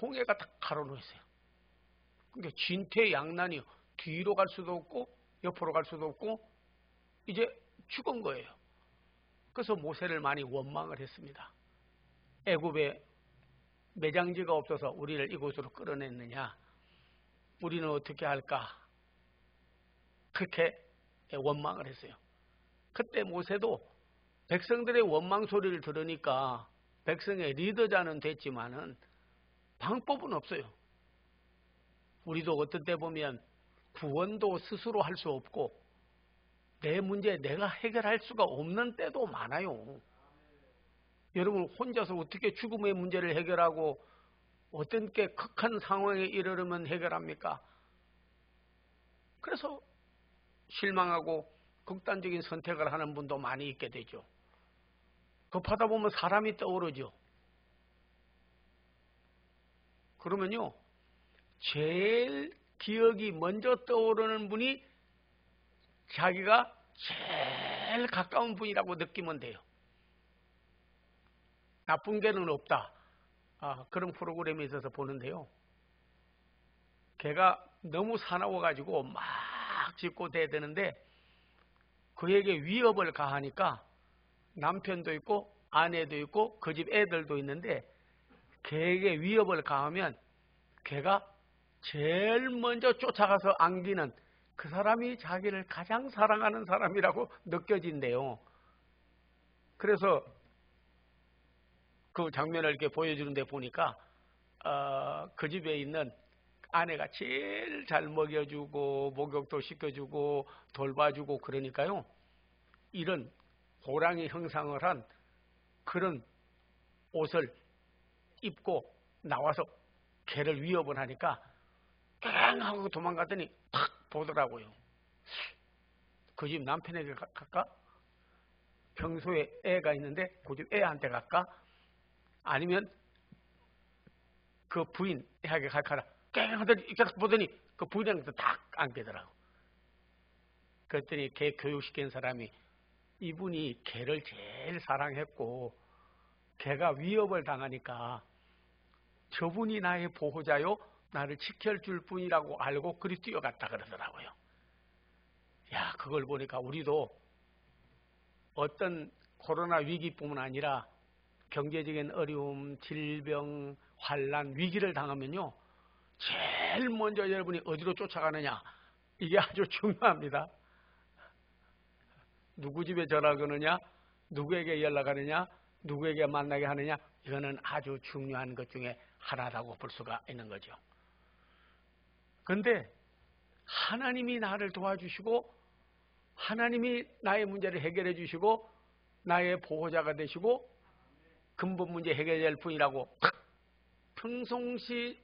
홍해가 딱 가로놓였어요. 그러니까 진퇴양난이요. 뒤로 갈 수도 없고 옆으로 갈 수도 없고 이제 죽은 거예요. 그래서 모세를 많이 원망을 했습니다. 애굽에 매장지가 없어서 우리를 이곳으로 끌어냈느냐. 우리는 어떻게 할까. 그렇게 원망을 했어요. 그때 모세도 백성들의 원망 소리를 들으니까 백성의 리더자는 됐지만은 방법은 없어요. 우리도 어떤 때 보면 구원도 스스로 할 수 없고 내 문제 내가 해결할 수가 없는 때도 많아요. 여러분 혼자서 어떻게 죽음의 문제를 해결하고 어떤 게 극한 상황에 이르르면 해결합니까? 그래서 실망하고 극단적인 선택을 하는 분도 많이 있게 되죠. 급하다 보면 사람이 떠오르죠. 그러면요, 제일 기억이 먼저 떠오르는 분이 자기가 제일 가까운 분이라고 느끼면 돼요. 나쁜 개는 없다. 그런 프로그램이 있어서 보는데요. 개가 너무 사나워가지고 막 짖고 대드는데 그에게 위협을 가하니까 남편도 있고 아내도 있고 그 집 애들도 있는데 개에게 위협을 가하면 개가 제일 먼저 쫓아가서 안기는 그 사람이 자기를 가장 사랑하는 사람이라고 느껴진대요. 그래서 그 장면을 이렇게 보여주는데 보니까 그 집에 있는 아내가 제일 잘 먹여주고 목욕도 시켜주고 돌봐주고 그러니까요. 이런 호랑이 형상을 한 그런 옷을 입고 나와서 개를 위협을 하니까 깡 하고 도망갔더니 팍 보더라고요. 그 집 남편에게 갈까? 평소에 애가 있는데 그 집 애한테 갈까? 아니면 그 부인에게 갈까? 깡 하더니 이렇게 보더니 그 부인한테 딱 안기더라고. 그랬더니 개 교육시킨 사람이 이분이 개를 제일 사랑했고 개가 위협을 당하니까 저분이 나의 보호자요 나를 지켜줄 분이라고 알고 그리 뛰어갔다 그러더라고요. 야, 그걸 보니까 우리도 어떤 코로나 위기뿐만 아니라 경제적인 어려움, 질병, 환란, 위기를 당하면요 제일 먼저 여러분이 어디로 쫓아가느냐 이게 아주 중요합니다. 누구 집에 전화 거느냐, 누구에게 연락하느냐, 누구에게 만나게 하느냐 이거는 아주 중요한 것 중에 하나라고 볼 수가 있는 거죠. 그런데 하나님이 나를 도와주시고 하나님이 나의 문제를 해결해 주시고 나의 보호자가 되시고 근본 문제 해결될 분이라고 평상시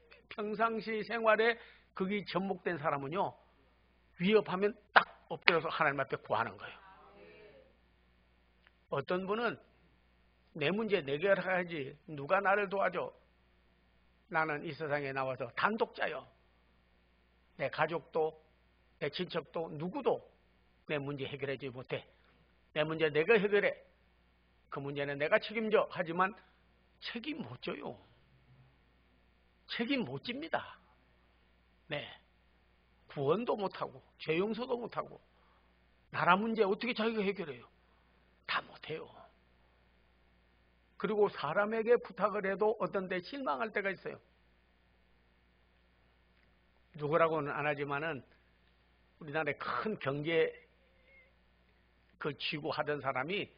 생활에 그게 접목된 사람은요 위협하면 딱 엎드려서 하나님 앞에 구하는 거예요. 어떤 분은 내 문제 내가 해야지 누가 나를 도와줘. 나는 이 세상에 나와서 단독자요. 내 가족도 내 친척도 누구도 내 문제 해결하지 못해. 내 문제 내가 해결해. 그 문제는 내가 책임져. 하지만 책임 못 져요. 책임 못 집니다. 네. 구원도 못하고 죄 용서도 못하고 나라 문제 어떻게 자기가 해결해요? 다 못해요. 그리고 사람에게 부탁을 해도 어떤 데 실망할 때가 있어요. 누구라고는 안 하지만은 우리나라의 큰 경제 그 쥐고 하던 사람이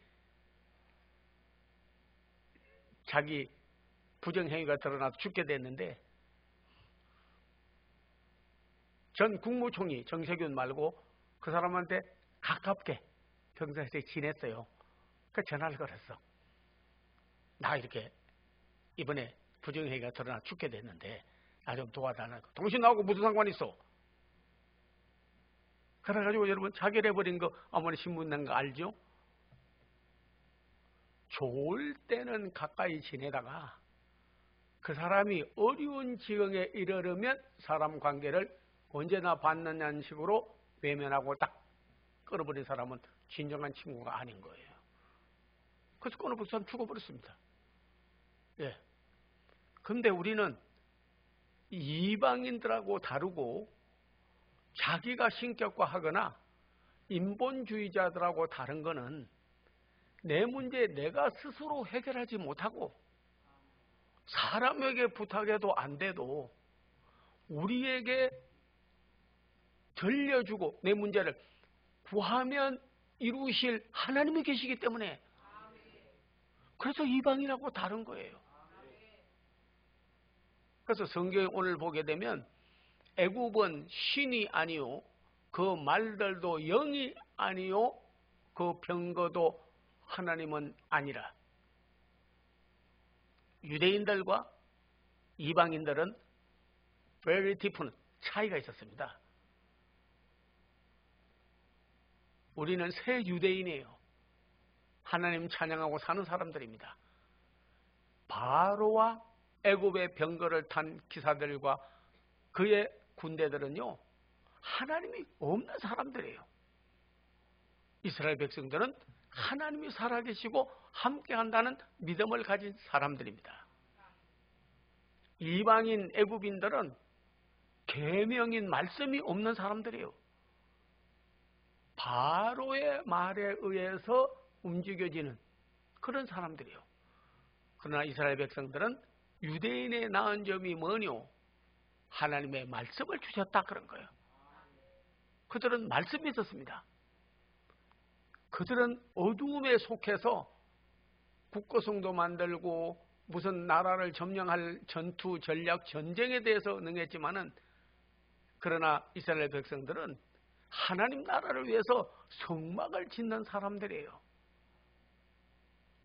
자기 부정행위가 드러나서 죽게 됐는데 전 국무총리 정세균 말고 그 사람한테 가깝게 평상시에 지냈어요. 그 전화를 걸었어. 나 이렇게 이번에 부정행위가 드러나 죽게 됐는데 나 좀 도와달라고. 당신 나하고 무슨 상관이 있어? 그래가지고 여러분 자결해버린 거 어머니 신문 낸 거 알죠? 좋을 때는 가까이 지내다가 그 사람이 어려운 지경에 이르르면 사람 관계를 언제나 받느냐는 식으로 외면하고 딱 끊어버린 사람은 진정한 친구가 아닌 거예요. 그래서 끊어버린 사람 죽어버렸습니다. 예. 근데 우리는 이방인들하고 다르고 자기가 신격화하거나 인본주의자들하고 다른 거는 내 문제 내가 스스로 해결하지 못하고 사람에게 부탁해도 안 돼도 우리에게 들려주고 내 문제를 구하면 이루실 하나님이 계시기 때문에 그래서 이방인하고 다른 거예요. 그래서 성경에 오늘 보게 되면 애굽은 신이 아니요 그 말들도 영이 아니요 그 병거도 하나님은 아니라. 유대인들과 이방인들은 very different 차이가 있었습니다. 우리는 새 유대인이에요. 하나님 찬양하고 사는 사람들입니다. 바로와 애굽의 병거를 탄 기사들과 그의 군대들은요 하나님이 없는 사람들이에요. 이스라엘 백성들은 하나님이 살아계시고 함께한다는 믿음을 가진 사람들입니다. 이방인 애굽인들은 계명인 말씀이 없는 사람들이에요. 바로의 말에 의해서 움직여지는 그런 사람들이에요. 그러나 이스라엘 백성들은 유대인의 나은 점이 뭐뇨? 하나님의 말씀을 주셨다 그런 거예요. 그들은 말씀이 있었습니다. 그들은 어두움에 속해서 국고성도 만들고 무슨 나라를 점령할 전투, 전략, 전쟁에 대해서 능했지만은 그러나 이스라엘 백성들은 하나님 나라를 위해서 성막을 짓는 사람들이에요.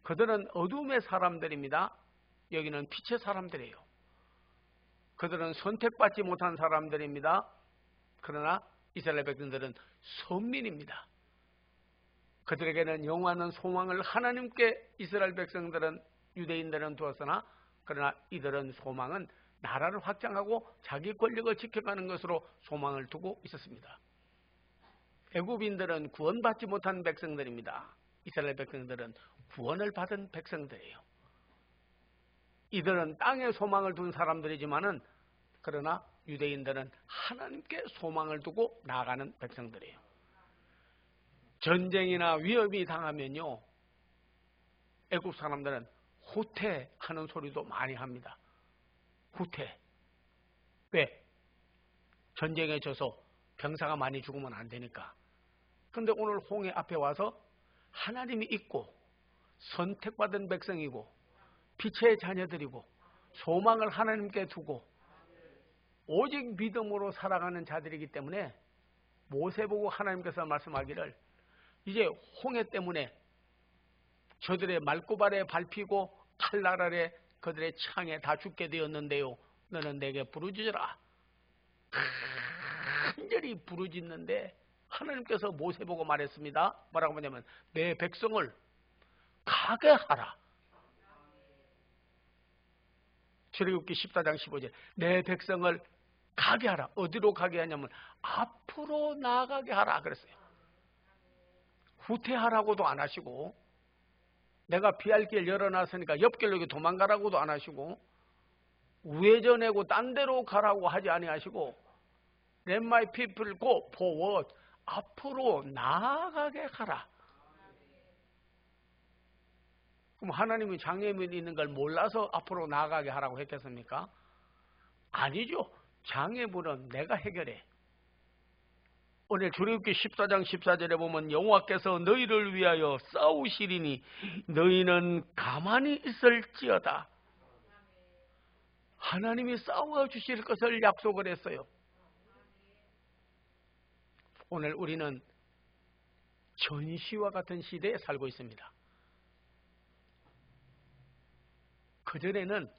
그들은 어둠의 사람들입니다. 여기는 빛의 사람들이에요. 그들은 선택받지 못한 사람들입니다. 그러나 이스라엘 백성들은 선민입니다. 그들에게는 영원한 소망을 하나님께 이스라엘 백성들은 유대인들은 두었으나 그러나 이들은 소망은 나라를 확장하고 자기 권력을 지켜가는 것으로 소망을 두고 있었습니다. 애굽인들은 구원받지 못한 백성들입니다. 이스라엘 백성들은 구원을 받은 백성들이에요. 이들은 땅에 소망을 둔 사람들이지만은 그러나 유대인들은 하나님께 소망을 두고 나아가는 백성들이에요. 전쟁이나 위협이 당하면요 애굽 사람들은 후퇴하는 소리도 많이 합니다. 후퇴. 왜? 전쟁에 져서 병사가 많이 죽으면 안 되니까. 그런데 오늘 홍해 앞에 와서 하나님이 있고 선택받은 백성이고 빛의 자녀들이고 소망을 하나님께 두고 오직 믿음으로 살아가는 자들이기 때문에 모세 보고 하나님께서 말씀하기를 이제 홍해 때문에 저들의 말고발에 밟히고 칼날 아래 그들의 창에 다 죽게 되었는데요. 너는 내게 부르짖어라. 간절히 부르짖는데 하나님께서 모세 보고 말했습니다. 뭐라고 하냐면 내 백성을 가게 하라. 출애굽기 14장 15절 내 백성을 가게 하라. 어디로 가게 하냐면 앞으로 나아가게 하라 그랬어요. 후퇴하라고도 안 하시고 내가 피할 길 열어놨으니까 옆길로 도망가라고도 안 하시고 우회전하고 딴 데로 가라고 하지 아니하시고 Let my people go forward. 앞으로 나아가게 하라. 그럼 하나님이 장애물이 있는 걸 몰라서 앞으로 나아가게 하라고 했겠습니까? 아니죠. 장애물은 내가 해결해. 오늘 출애굽기 14장 14절에 보면 여호와께서 너희를 위하여 싸우시리니 너희는 가만히 있을지어다. 하나님이 싸워주실 것을 약속을 했어요. 오늘 우리는 전시와 같은 시대에 살고 있습니다. 그전에는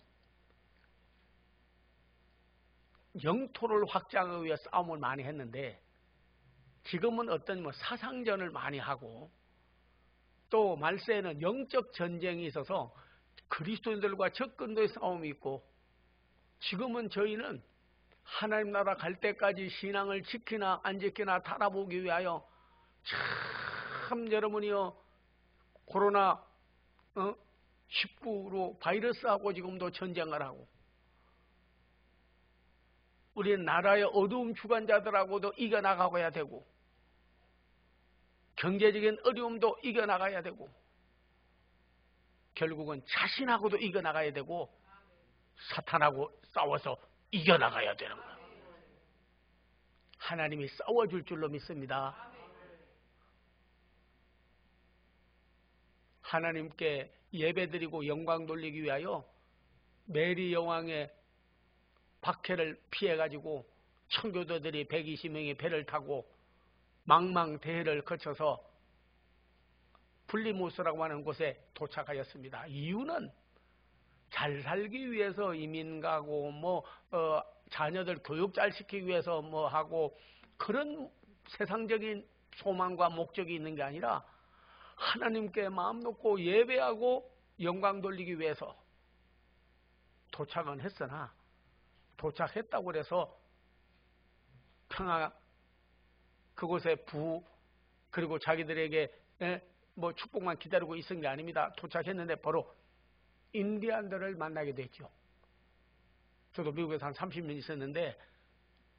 영토를 확장하기 위해 싸움을 많이 했는데 지금은 어떤 사상전을 많이 하고 또 말세에는 영적 전쟁이 있어서 그리스도인들과 적군도의 싸움이 있고 지금은 저희는 하나님 나라 갈 때까지 신앙을 지키나 안 지키나 달아보기 위하여 참 여러분이요 코로나 19로 바이러스하고 지금도 전쟁을 하고 우리 나라의 어두움 주관자들하고도 이겨나가야 되고, 경제적인 어려움도 이겨나가야 되고, 결국은 자신하고도 이겨나가야 되고, 사탄하고 싸워서 이겨나가야 되는 거예요. 하나님이 싸워줄 줄로 믿습니다. 하나님께 예배드리고 영광 돌리기 위하여 메리 여왕의 박해를 피해가지고 청교도들이 120명의 배를 타고 망망대해를 거쳐서 플리무스라고 하는 곳에 도착하였습니다. 이유는 잘 살기 위해서 이민 가고 자녀들 교육 잘 시키기 위해서 하고 그런 세상적인 소망과 목적이 있는 게 아니라 하나님께 마음 놓고 예배하고 영광 돌리기 위해서 도착은 했으나 도착했다고 해서 평화 그곳에 그리고 자기들에게 축복만 기다리고 있은 게 아닙니다. 도착했는데 바로 인디안들을 만나게 됐죠. 저도 미국에서 한 30년 있었는데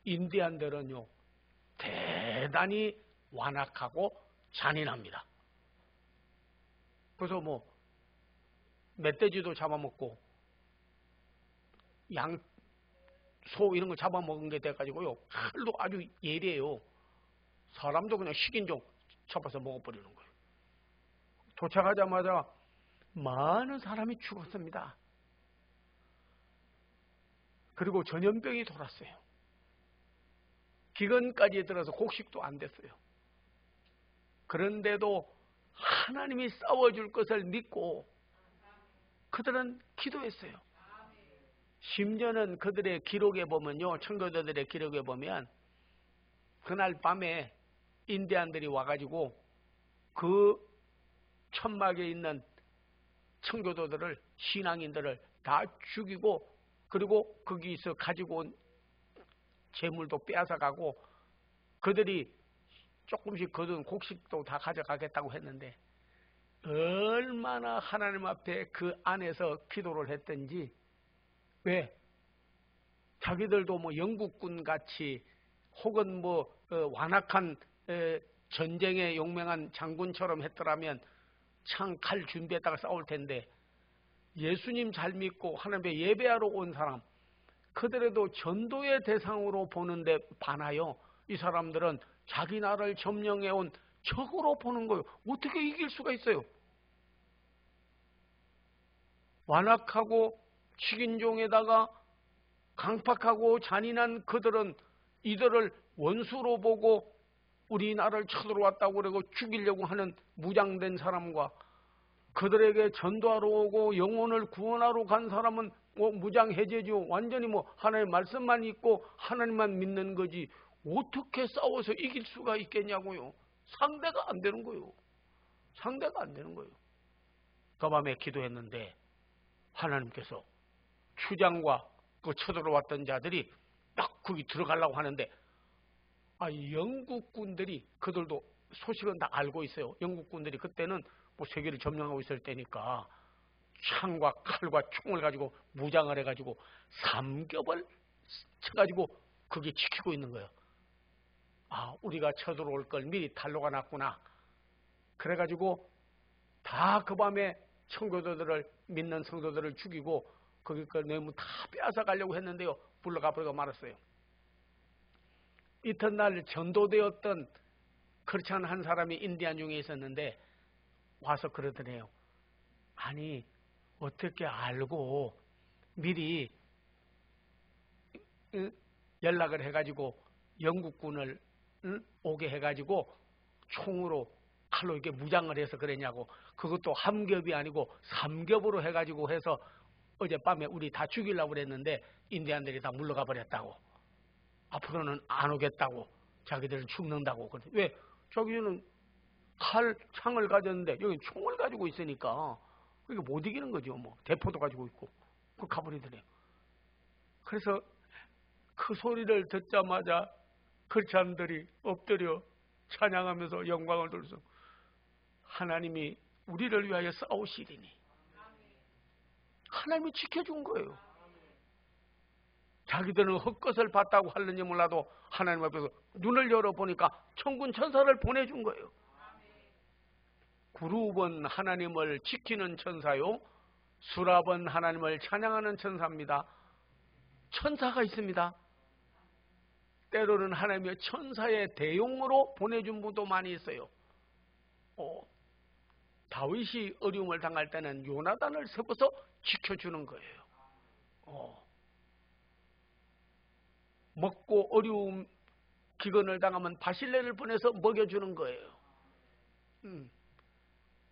인디안들은요 대단히 완악하고 잔인합니다. 그래서 멧돼지도 잡아먹고 양, 소 이런 거 잡아먹은 게 돼가지고요 칼도 아주 예리해요. 사람도 그냥 식인종 잡아서 먹어버리는 거예요. 도착하자마자 많은 사람이 죽었습니다. 그리고 전염병이 돌았어요. 기근까지 들어서 곡식도 안 됐어요. 그런데도 하나님이 싸워줄 것을 믿고 그들은 기도했어요. 심지어는 그들의 기록에 보면요, 청교도들의 기록에 보면 그날 밤에 인디안들이 와가지고 그 천막에 있는 청교도들을, 신앙인들을 다 죽이고, 그리고 거기서 가지고 온 재물도 빼앗아가고, 그들이 조금씩 거둔 곡식도 다 가져가겠다고 했는데 얼마나 하나님 앞에 그 안에서 기도를 했던지. 왜? 자기들도 영국군 같이 혹은 완악한 전쟁에 용맹한 장군처럼 했더라면 창, 칼 준비했다가 싸울 텐데, 예수님 잘 믿고 하나님의 예배하러 온 사람, 그들에도 전도의 대상으로 보는데 반하여 이 사람들은 자기 나라를 점령해온 적으로 보는 거예요. 어떻게 이길 수가 있어요? 완악하고 식인종에다가 강팍하고 잔인한 그들은 이들을 원수로 보고 우리나라를 쳐들어왔다고 그러고 죽이려고 하는 무장된 사람과, 그들에게 전도하러 오고 영혼을 구원하러 간 사람은 무장해제죠. 완전히 하나님의 말씀만 있고 하나님만 믿는 거지 어떻게 싸워서 이길 수가 있겠냐고요. 상대가 안 되는 거예요. 상대가 안 되는 거예요. 그 밤에 기도했는데 하나님께서 추장과 그 쳐들어왔던 자들이 딱 거기 들어가려고 하는데, 영국군들이, 그들도 소식은 다 알고 있어요. 영국군들이 그때는 세계를 점령하고 있을 때니까 창과 칼과 총을 가지고 무장을 해가지고 삼겹을 쳐가지고 그게 지키고 있는 거예요. 우리가 쳐들어올 걸 미리 단로가 났구나. 그래가지고 다 그 밤에 청교도들을, 믿는 성도들을 죽이고 거기 그 뇌물 다 빼앗아 가려고 했는데요, 불러가 버리고 말았어요. 이튿날 전도되었던 크리스찬 한 사람이 인디안 중에 있었는데 와서 그러더래요. 아니, 어떻게 알고 미리 연락을 해가지고 영국군을 오게 해가지고 총으로, 칼로 이렇게 무장을 해서 그랬냐고. 그것도 한 겹이 아니고 3겹으로 해가지고 해서 어젯밤에 우리 다 죽이려고 그랬는데 인디안들이 다 물러가 버렸다고. 앞으로는 안 오겠다고. 자기들은 죽는다고. 왜? 저기는 칼, 창을 가졌는데 여기 총을 가지고 있으니까 그게 못 이기는 거죠. 대포도 가지고 있고. 그 가버리더래요. 그래서 그 소리를 듣자마자 크리스찬들이 엎드려 찬양하면서 영광을 돌려서 하나님이 우리를 위하여 싸우시리니 하나님이 지켜준 거예요. 자기들은 헛것을 봤다고 하는지 몰라도 하나님 앞에서 눈을 열어보니까 천군 천사를 보내준 거예요. 구룹은 하나님을 지키는 천사요, 수랍은 하나님을 찬양하는 천사입니다. 천사가 있습니다. 때로는 하나님의 천사의 대용으로 보내준 분도 많이 있어요. 다윗이 어려움을 당할 때는 요나단을 세워서 지켜주는 거예요. 먹고 어려움 기근을 당하면 바실레를 보내서 먹여주는 거예요.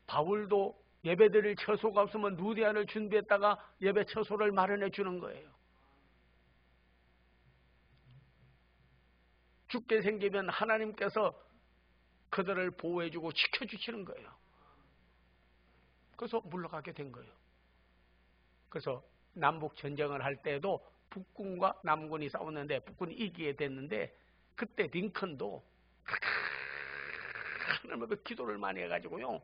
바울도 예배드릴 처소가 없으면 루디안을 준비했다가 예배 처소를 마련해 주는 거예요. 죽게 생기면 하나님께서 그들을 보호해주고 지켜주시는 거예요. 그래서 물러가게 된 거예요. 그래서 남북 전쟁을 할 때도 북군과 남군이 싸웠는데 북군이 이기게 됐는데, 그때 링컨도 하나님의 기도를 많이 해가지고요.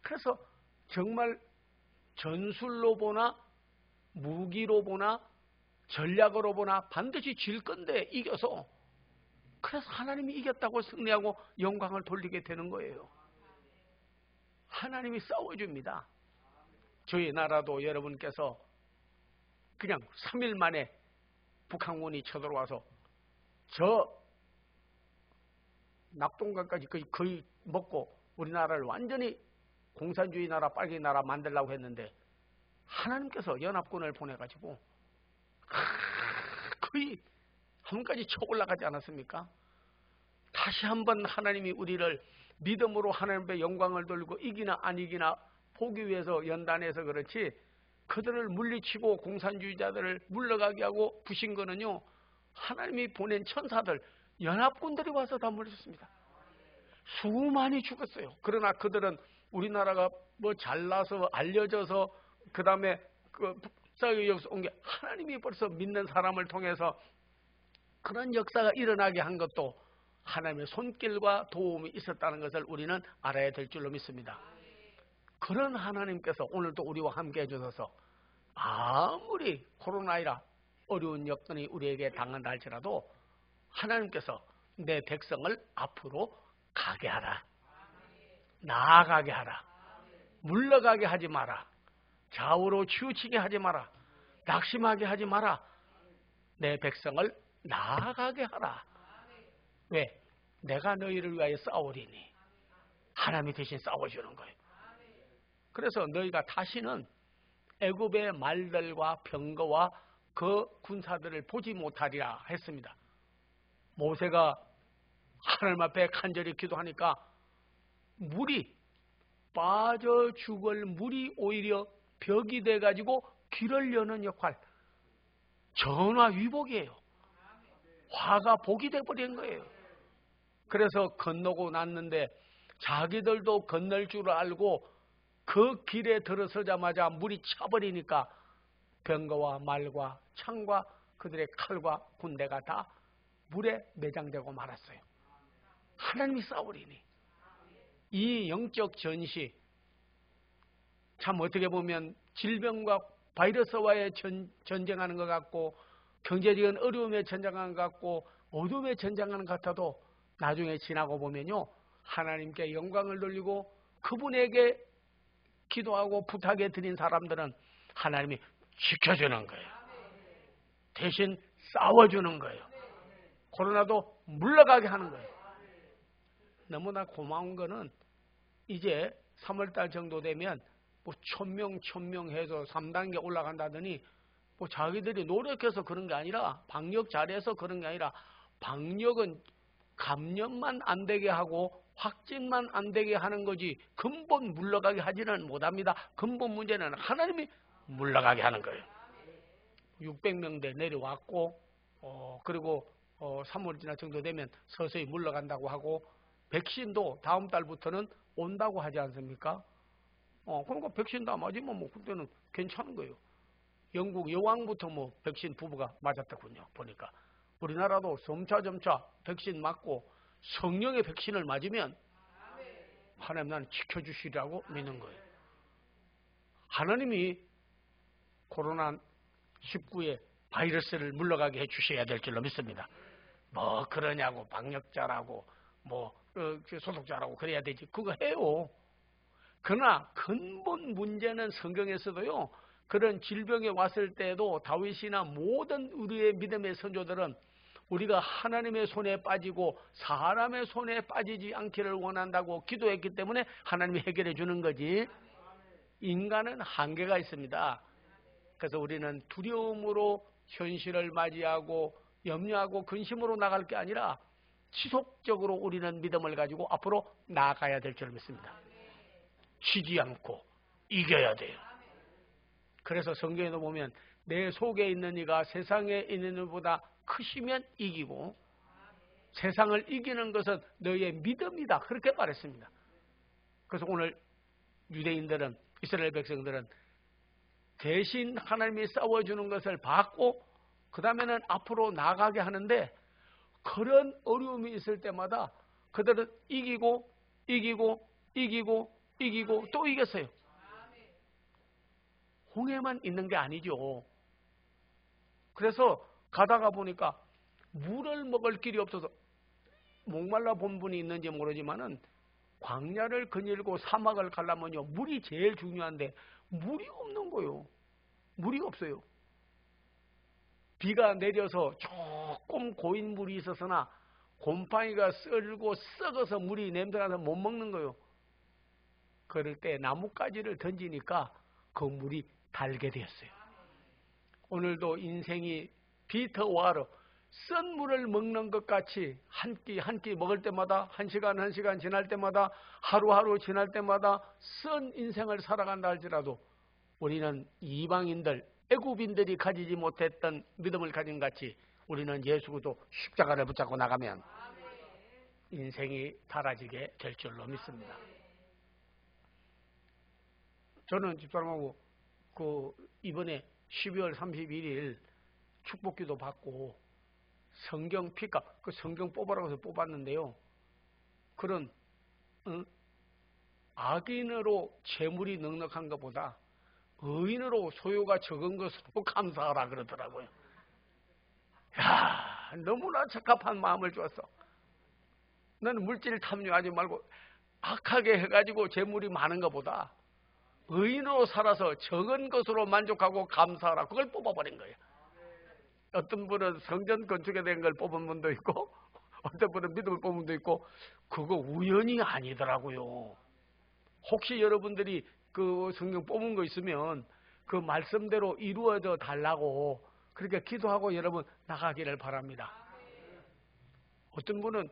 그래서 정말 전술로 보나 무기로 보나 전략으로 보나 반드시 질 건데 이겨서, 그래서 하나님이 이겼다고 승리하고 영광을 돌리게 되는 거예요. 하나님이 싸워줍니다. 저희 나라도 여러분께서 그냥 3일 만에 북한군이 쳐들어와서 저 낙동강까지 거의 먹고 우리나라를 완전히 공산주의 나라, 빨갱이 나라 만들려고 했는데 하나님께서 연합군을 보내가지고 거의 한까지 쳐 올라가지 않았습니까? 다시 한번 하나님이 우리를 믿음으로 하나님의 영광을 돌리고 이기나 안 이기나 보기 위해서 연단해서 그렇지, 그들을 물리치고 공산주의자들을 물러가게 하고 부신 거는요, 하나님이 보낸 천사들, 연합군들이 와서 다 물렸습니다. 수많이 죽었어요. 그러나 그들은 우리나라가 뭐 잘나서 알려져서 그 다음에 그 북사의 역사 온 게 하나님이 벌써 믿는 사람을 통해서 그런 역사가 일어나게 한 것도 하나님의 손길과 도움이 있었다는 것을 우리는 알아야 될 줄로 믿습니다. 그런 하나님께서 오늘도 우리와 함께 해주셔서 아무리 코로나19라 어려운 여건이 우리에게 당한다 할지라도 하나님께서 내 백성을 앞으로 가게 하라, 나아가게 하라, 물러가게 하지 마라, 좌우로 치우치게 하지 마라, 낙심하게 하지 마라, 내 백성을 나아가게 하라. 왜? 내가 너희를 위하여 싸우리니. 하나님이 대신 싸워주는 거예요. 그래서 너희가 다시는 애굽의 말들과 병거와 그 군사들을 보지 못하리라 했습니다. 모세가 하나님 앞에 간절히 기도하니까 물이 빠져 죽을 물이 오히려 벽이 돼가지고 길을 여는 역할, 전화위복이에요. 화가 복이 돼버린 거예요. 그래서 건너고 났는데 자기들도 건널 줄 알고 그 길에 들어서자마자 물이 차버리니까 병거와 말과 창과 그들의 칼과 군대가 다 물에 매장되고 말았어요. 하나님이 싸우리니. 이 영적 전시, 참 어떻게 보면 질병과 바이러스와의 전쟁하는 것 같고 경제적인 어려움에 전쟁하는 것 같고 어둠에 전쟁하는 것 같아도 나중에 지나고 보면요, 하나님께 영광을 돌리고 그분에게 기도하고 부탁해 드린 사람들은 하나님이 지켜주는 거예요. 대신 싸워주는 거예요. 코로나도 물러가게 하는 거예요. 너무나 고마운 거는 이제 3월달 정도 되면 뭐 1000명 해서 3단계 올라간다더니 뭐 자기들이 노력해서 그런 게 아니라, 방역 잘해서 그런 게 아니라, 방역은 감염만 안 되게 하고 확진만 안 되게 하는 거지 근본 물러가게 하지는 못합니다. 근본 문제는 하나님이 물러가게 하는 거예요. 600명대 내려왔고 그리고 3월 지나 정도 되면 서서히 물러간다고 하고, 백신도 다음 달부터는 온다고 하지 않습니까? 그러니까 백신 다 맞으면 뭐 그때는 괜찮은 거예요. 영국 여왕부터 뭐 백신 부부가 맞았더군요. 보니까 우리나라도 점차 백신 맞고 성령의 백신을 맞으면 하나님 나는 지켜주시라고 믿는 거예요. 하나님이 코로나19에 바이러스를 물러가게 해주셔야 될 줄로 믿습니다. 뭐 그러냐고 방역자라고 뭐 소독자라고 그래야 되지, 그거 해요. 그러나 근본 문제는 성경에서도요, 그런 질병이 왔을 때에도 다윗이나 모든 우리의 믿음의 선조들은 우리가 하나님의 손에 빠지고 사람의 손에 빠지지 않기를 원한다고 기도했기 때문에 하나님이 해결해 주는 거지, 인간은 한계가 있습니다. 그래서 우리는 두려움으로 현실을 맞이하고 염려하고 근심으로 나갈 게 아니라 지속적으로 우리는 믿음을 가지고 앞으로 나아가야 될 줄 믿습니다. 쉬지 않고 이겨야 돼요. 그래서 성경에도 보면 내 속에 있는 이가 세상에 있는 이보다 크시면 이기고 세상을 이기는 것은 너의 믿음이다, 그렇게 말했습니다. 그래서 오늘 유대인들은, 이스라엘 백성들은 대신 하나님이 싸워주는 것을 받고 그 다음에는 앞으로 나가게 하는데, 그런 어려움이 있을 때마다 그들은 이기고 또 이겼어요. 홍해만 있는 게 아니죠. 그래서 가다가 보니까 물을 먹을 길이 없어서 목말라 본 분이 있는지 모르지만은 광야를 거닐고 사막을 가려면요, 물이 제일 중요한데 물이 없는 거예요. 물이 없어요. 비가 내려서 조금 고인 물이 있었으나 곰팡이가 썰고 썩어서 물이 냄새나서 못 먹는 거예요. 그럴 때 나뭇가지를 던지니까 그 물이 달게 되었어요. 오늘도 인생이 비터와로 쓴 물을 먹는 것 같이 한 끼 먹을 때마다, 한 시간 지날 때마다, 하루하루 지날 때마다 쓴 인생을 살아간다 할지라도 우리는 이방인들, 애굽인들이 가지지 못했던 믿음을 가진 같이 우리는 예수도 십자가를 붙잡고 나가면 인생이 달아지게 될 줄로 믿습니다. 저는 집사람하고 이번에 12월 31일 축복기도 받고 성경 피가, 그 성경 뽑으라고 해서 뽑았는데요, 그런 악인으로 재물이 넉넉한 것보다 의인으로 소유가 적은 것으로 감사하라 그러더라고요. 야, 너무나 적합한 마음을 주었어. 너는 물질 탐욕하지 말고 악하게 해가지고 재물이 많은 것보다 의인으로 살아서 적은 것으로 만족하고 감사하라, 그걸 뽑아버린 거예요. 어떤 분은 성전 건축에 대한 걸 뽑은 분도 있고 어떤 분은 믿음을 뽑은 분도 있고, 그거 우연이 아니더라고요. 혹시 여러분들이 그 성경 뽑은 거 있으면 그 말씀대로 이루어져 달라고 그렇게 기도하고 여러분 나가기를 바랍니다. 어떤 분은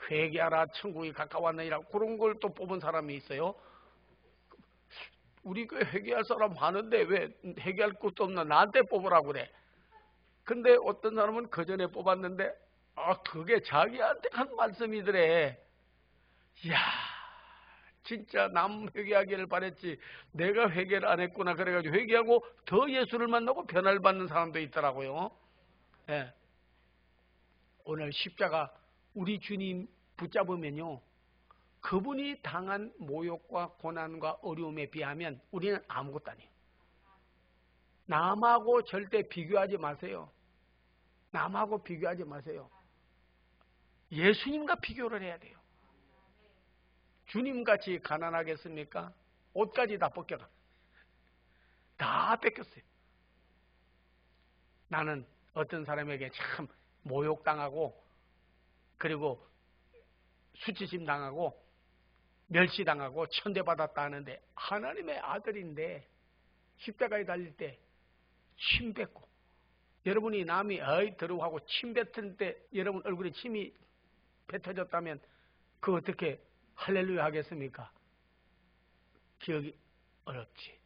회개하라 천국이 가까웠느니라, 그런 걸 또 뽑은 사람이 있어요. 우리 교회 회개할 사람 많은데 왜 회개할 것도 없나 나한테 뽑으라고 그래. 근데 어떤 사람은 그 전에 뽑았는데 그게 자기한테 한 말씀이더래. 이야, 진짜 남 회개하기를 바랬지 내가 회개를 안 했구나. 그래가지고 회개하고 더 예수를 만나고 변화를 받는 사람도 있더라고요. 네. 오늘 십자가 우리 주님 붙잡으면요, 그분이 당한 모욕과 고난과 어려움에 비하면 우리는 아무것도 아니에요. 남하고 절대 비교하지 마세요. 남하고 비교하지 마세요. 예수님과 비교를 해야 돼요. 주님같이 가난하겠습니까? 옷까지 다 벗겨가. 다 뺏겼어요. 나는 어떤 사람에게 참 모욕당하고 그리고 수치심 당하고 멸시당하고 천대받았다 하는데, 하나님의 아들인데 십자가에 달릴 때 침 뱉고, 여러분이 남이 들어가고 침 뱉은 때 여러분 얼굴에 침이 뱉어졌다면 그 어떻게 할렐루야 하겠습니까? 기억이 어렵지.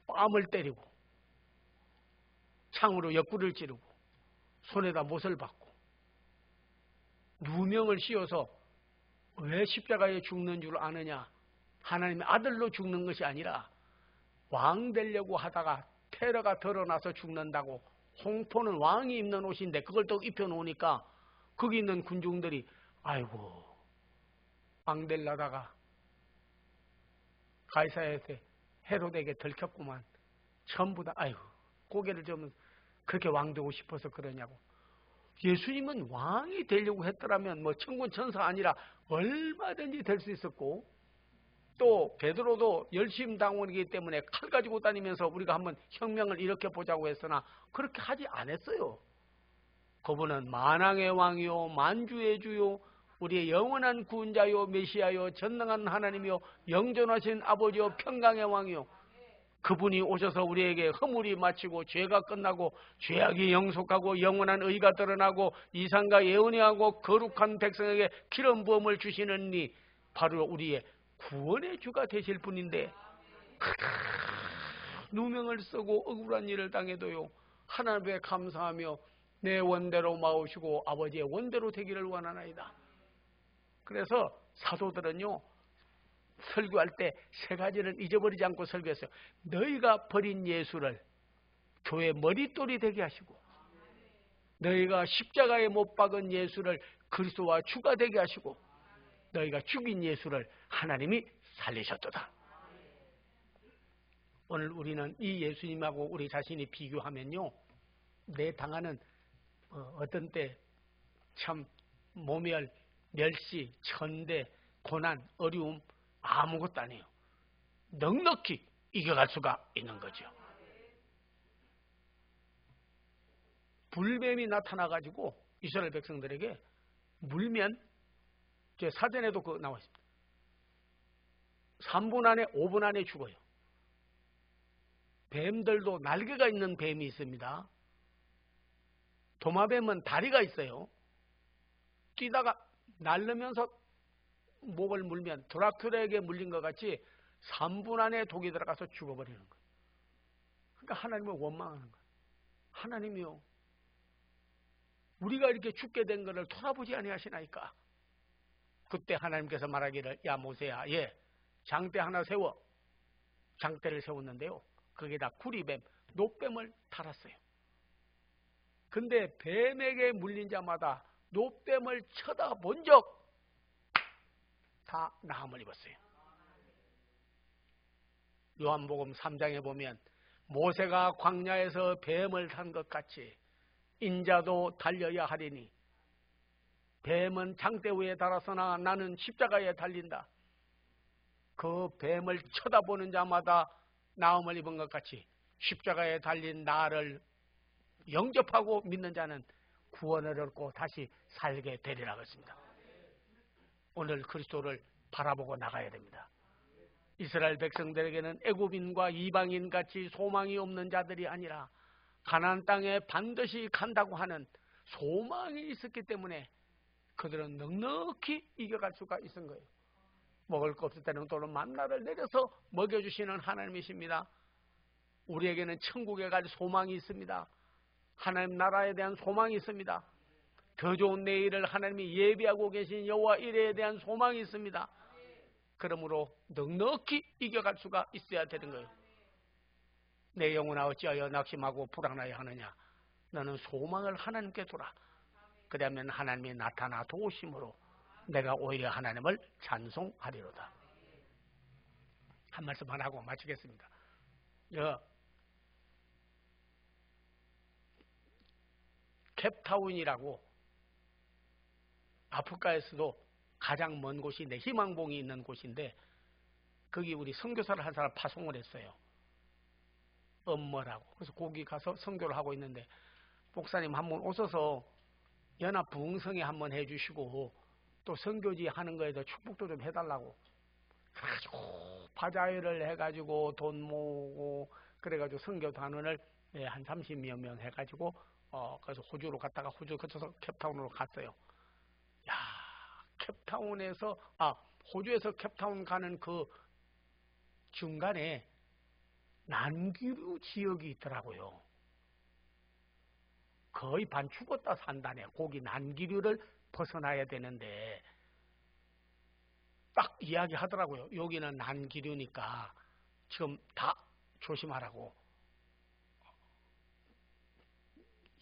뺨을 때리고 창으로 옆구리를 찌르고 손에다 못을 박고 누명을 씌워서 왜 십자가에 죽는 줄 아느냐? 하나님의 아들로 죽는 것이 아니라 왕 되려고 하다가 테러가 드러나서 죽는다고. 홍포는 왕이 입는 옷인데 그걸 또 입혀놓으니까 거기 있는 군중들이 아이고 왕 되려다가 가이사야한테 헤롯에게 들켰구만. 전부 다 아이고 고개를 좀 그렇게 왕 되고 싶어서 그러냐고. 예수님은 왕이 되려고 했더라면 뭐 천군 천사 아니라 얼마든지 될 수 있었고, 또 베드로도 열심 당원이기 때문에 칼 가지고 다니면서 우리가 한번 혁명을 일으켜 보자고 했으나 그렇게 하지 않았어요. 그분은 만왕의 왕이요 만주의 주요 우리의 영원한 구원자요 메시아요 전능한 하나님이요 영존하신 아버지요 평강의 왕이요, 그분이 오셔서 우리에게 허물이 마치고 죄가 끝나고 죄악이 영속하고 영원한 의가 드러나고 이상과 예언이 하고 거룩한 백성에게 기름 부음을 주시는 이 바로 우리의 구원의 주가 되실 분인데, 누명을 쓰고 억울한 일을 당해도요 하나님께 감사하며 내 원대로 마오시고 아버지의 원대로 되기를 원하나이다. 그래서 사도들은요 설교할 때 세 가지를 잊어버리지 않고 설교했어요. 너희가 버린 예수를 교회 머릿돌이 되게 하시고, 너희가 십자가에 못 박은 예수를 그리스도와 주가 되게 하시고, 너희가 죽인 예수를 하나님이 살리셨도다. 오늘 우리는 이 예수님하고 우리 자신이 비교하면요 내 당하는 어떤 때 참 모멸, 멸시, 천대, 고난, 어려움 아무것도 아니에요. 넉넉히 이겨갈 수가 있는 거죠. 불뱀이 나타나가지고 이스라엘 백성들에게 물면, 제 사전에도 그거 나와 있습니다. 3분 안에 5분 안에 죽어요. 뱀들도 날개가 있는 뱀이 있습니다. 도마뱀은 다리가 있어요. 뛰다가 날르면서 목을 물면 드라큘라에게 물린 것 같이 3분 안에 독이 들어가서 죽어버리는 거예요. 그러니까 하나님을 원망하는 거예요. 하나님이요, 우리가 이렇게 죽게 된 것을 돌아보지 아니하시나이까. 그때 하나님께서 말하기를, 야 모세야, 장대 하나 세워. 장대를 세웠는데요 거기에다 구리뱀, 노뱀을 달았어요. 근데 뱀에게 물린 자마다 노뱀을 쳐다본 적 다 나음을 입었어요. 요한복음 3장에 보면 모세가 광야에서 뱀을 탄 것 같이 인자도 달려야 하리니 뱀은 장대 위에 달았으나 나는 십자가에 달린다. 그 뱀을 쳐다보는 자마다 나음을 입은 것 같이 십자가에 달린 나를 영접하고 믿는 자는 구원을 얻고 다시 살게 되리라고 했습니다. 오늘 그리스도를 바라보고 나가야 됩니다. 이스라엘 백성들에게는 애굽인과 이방인 같이 소망이 없는 자들이 아니라 가나안 땅에 반드시 간다고 하는 소망이 있었기 때문에 그들은 넉넉히 이겨갈 수가 있은 거예요. 먹을 거 없을 때는 또는 만나를 내려서 먹여주시는 하나님이십니다. 우리에게는 천국에 갈 소망이 있습니다. 하나님 나라에 대한 소망이 있습니다. 더 좋은 내일을 하나님이 예비하고 계신 여호와 이레에 대한 소망이 있습니다. 그러므로 넉넉히 이겨갈 수가 있어야 되는 거예요. 내 영혼아 어찌하여 낙심하고 불안하여 하느냐. 너는 소망을 하나님께 두라. 그러면 하나님이 나타나 도우심으로 내가 오히려 하나님을 찬송하리로다. 한 말씀만 하고 마치겠습니다. 캡타운이라고 아프리카에서도 가장 먼 곳이 내 희망봉이 있는 곳인데 거기 우리 선교사를 한 사람 파송을 했어요. 엄머라고. 그래서 거기 가서 선교를 하고 있는데 목사님 한번 오셔서 연합 부흥성에 한번 해주시고 또 선교지 하는 거에도 축복도 좀 해달라고 그래가지고 바자회를 해가지고 돈 모으고 그래가지고 선교 단원을 한 30여 명 해가지고 그래서 호주로 갔다가 호주 거쳐서 캡타운으로 갔어요. 야, 캡타운에서 호주에서 캡타운 가는 그 중간에 난기류 지역이 있더라고요. 거의 반 죽었다 산다네. 거기 난기류를 벗어나야 되는데 딱 이야기하더라고요. 여기는 난기류니까 지금 다 조심하라고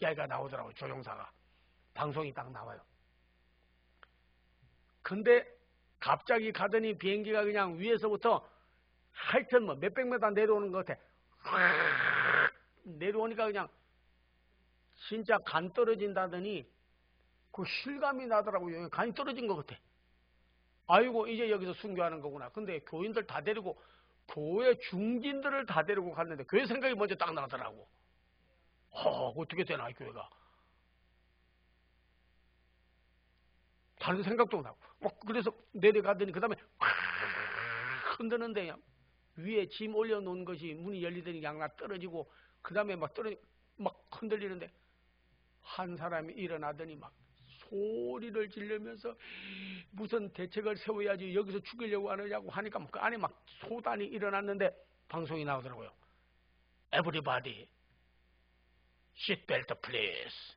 이야기가 나오더라고요. 조종사가. 방송이 딱 나와요. 근데 갑자기 가더니 비행기가 그냥 위에서부터 하여튼 뭐 몇백 메다 내려오는 것 같아. 내려오니까 그냥 진짜 간 떨어진다더니 그 실감이 나더라고요. 간이 떨어진 것 같아. 아이고 이제 여기서 순교하는 거구나. 근데 교인들 다 데리고 교회 중진들을 다 데리고 갔는데 교회 생각이 먼저 딱 나더라고. 어떻게 되나 이 교회가. 다른 생각도 나고. 그래서 내려가더니 그 다음에 흔드는데 위에 짐 올려놓은 것이 문이 열리더니 양나 떨어지고 그 다음에 막 흔들리는데 한 사람이 일어나더니 막 소리를 지르면서 무슨 대책을 세워야지 여기서 죽이려고 하느냐고 하니까 그 안에 막 소단이 일어났는데 방송이 나오더라고요. Everybody, seatbelt please.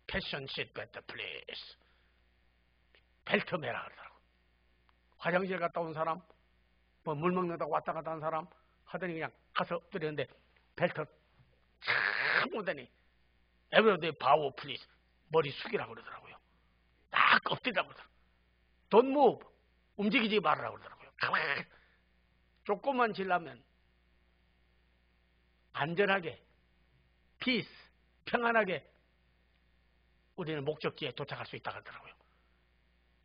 패션 seatbelt please. 벨트 매라 그러더라고. 화장실 갔다 온 사람, 뭐 물 먹는다고 왔다 갔다 한 사람 하더니 그냥 가서 엎드렸는데 벨트 참 오더니 Everybody bow please. 머리 숙이라고 그러더라고요. 딱 엎드리라고 그러더라고요. Don't move. 움직이지 말라고 그러더라고요. 가만히 조금만 지나면 안전하게 peace, 평안하게 우리는 목적지에 도착할 수 있다고 하더라고요.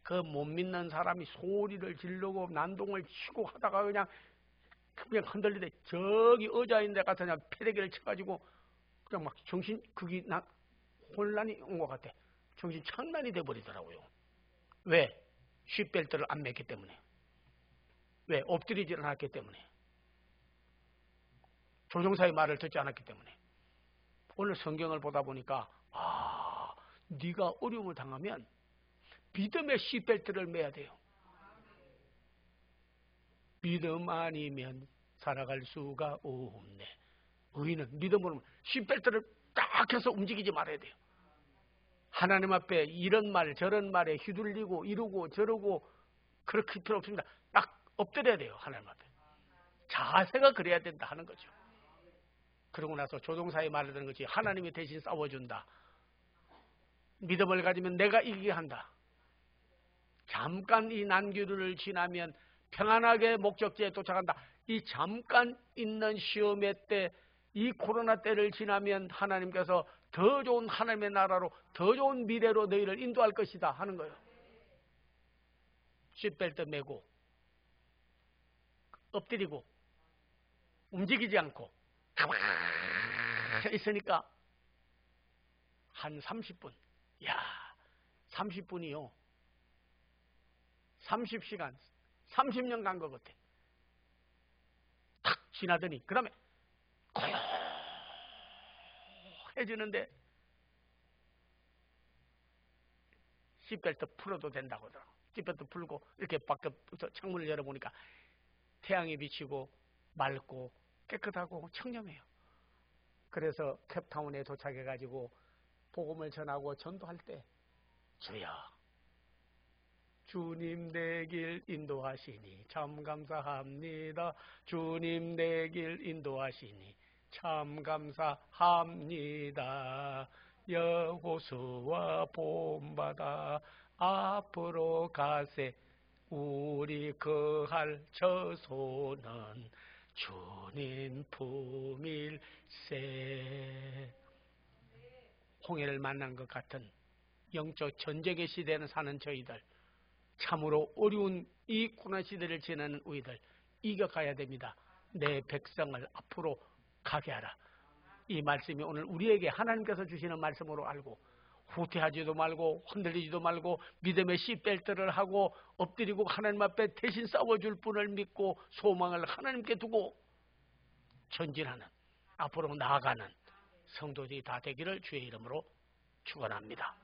그 못 믿는 사람이 소리를 지르고 난동을 치고 하다가 그냥 흔들리대 저기 의자인 데 가서 그냥 패대기를 쳐가지고 그냥 막 정신 그게 혼란이 온 것 같아. 정신 창란이 돼버리더라고요. 왜? 쉿벨트를 안 맸기 때문에. 왜? 엎드리지 않았기 때문에. 조종사의 말을 듣지 않았기 때문에. 오늘 성경을 보다 보니까 네가 어려움을 당하면 믿음의 쉿벨트를 매야 돼요. 믿음 아니면 살아갈 수가 없네. 의인은 믿음으로 쉿벨트를 딱 해서 움직이지 말아야 돼요. 하나님 앞에 이런 말 저런 말에 휘둘리고 이러고 저러고 그렇게 필요 없습니다. 딱 엎드려야 돼요. 하나님 앞에. 자세가 그래야 된다 하는 거죠. 그러고 나서 조종사의 말을 듣는 것이 하나님이 대신 싸워준다. 믿음을 가지면 내가 이기게 한다. 잠깐 이 난기류를 지나면 평안하게 목적지에 도착한다. 이 잠깐 있는 시험의 때, 이 코로나 때를 지나면 하나님께서 더 좋은 하나님의 나라로 더 좋은 미래로 너희를 인도할 것이다 하는 거예요. 쉿벨트 매고 엎드리고 움직이지 않고 가만히 있으니까 한 30분. 야, 30분이요. 30시간, 30년 간 것 같아. 탁 지나더니 그 다음에 고요해지는데 쉿벨트 풀어도 된다고 하더라고. 쉿벨트 풀고 이렇게 밖에서 창문을 열어보니까 태양이 비치고 맑고 깨끗하고 청렴해요. 그래서 캡타운에 도착해가지고 복음을 전하고 전도할 때 주여 주님 내 길 인도하시니 참 감사합니다. 주님 내 길 인도하시니 참 감사합니다. 여호수아 본받아 앞으로 가세 우리 거할 처소는 주님 품일세. 홍해를 만난 것 같은 영적 전쟁의 시대는 사는 저희들, 참으로 어려운 이 고난 시대를 지나는 우리들 이겨가야 됩니다. 내 백성을 앞으로 가게 하라. 이 말씀이 오늘 우리에게 하나님께서 주시는 말씀으로 알고 후퇴하지도 말고 흔들리지도 말고 믿음의 쉿벨트를 하고 엎드리고 하나님 앞에 대신 싸워줄 분을 믿고 소망을 하나님께 두고 전진하는, 앞으로 나아가는 성도들이 다 되기를 주의 이름으로 축원합니다.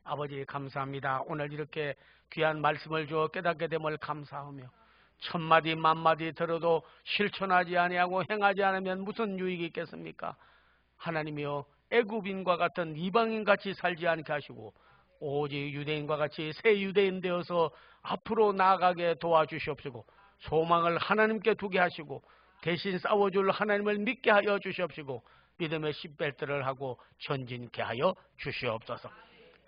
아버지 감사합니다. 오늘 이렇게 귀한 말씀을 주어 깨닫게 됨을 감사하며 천마디 만마디 들어도 실천하지 아니하고 행하지 않으면 무슨 유익이 있겠습니까? 하나님이여 애굽인과 같은 이방인같이 살지 않게 하시고 오직 유대인과 같이 새 유대인 되어서 앞으로 나아가게 도와주시옵시고 소망을 하나님께 두게 하시고 대신 싸워줄 하나님을 믿게 하여 주시옵시고 믿음의 쉿벨트를 하고 전진케 하여 주시옵소서.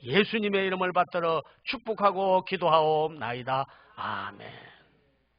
예수님의 이름을 받들어 축복하고 기도하옵나이다. 아멘.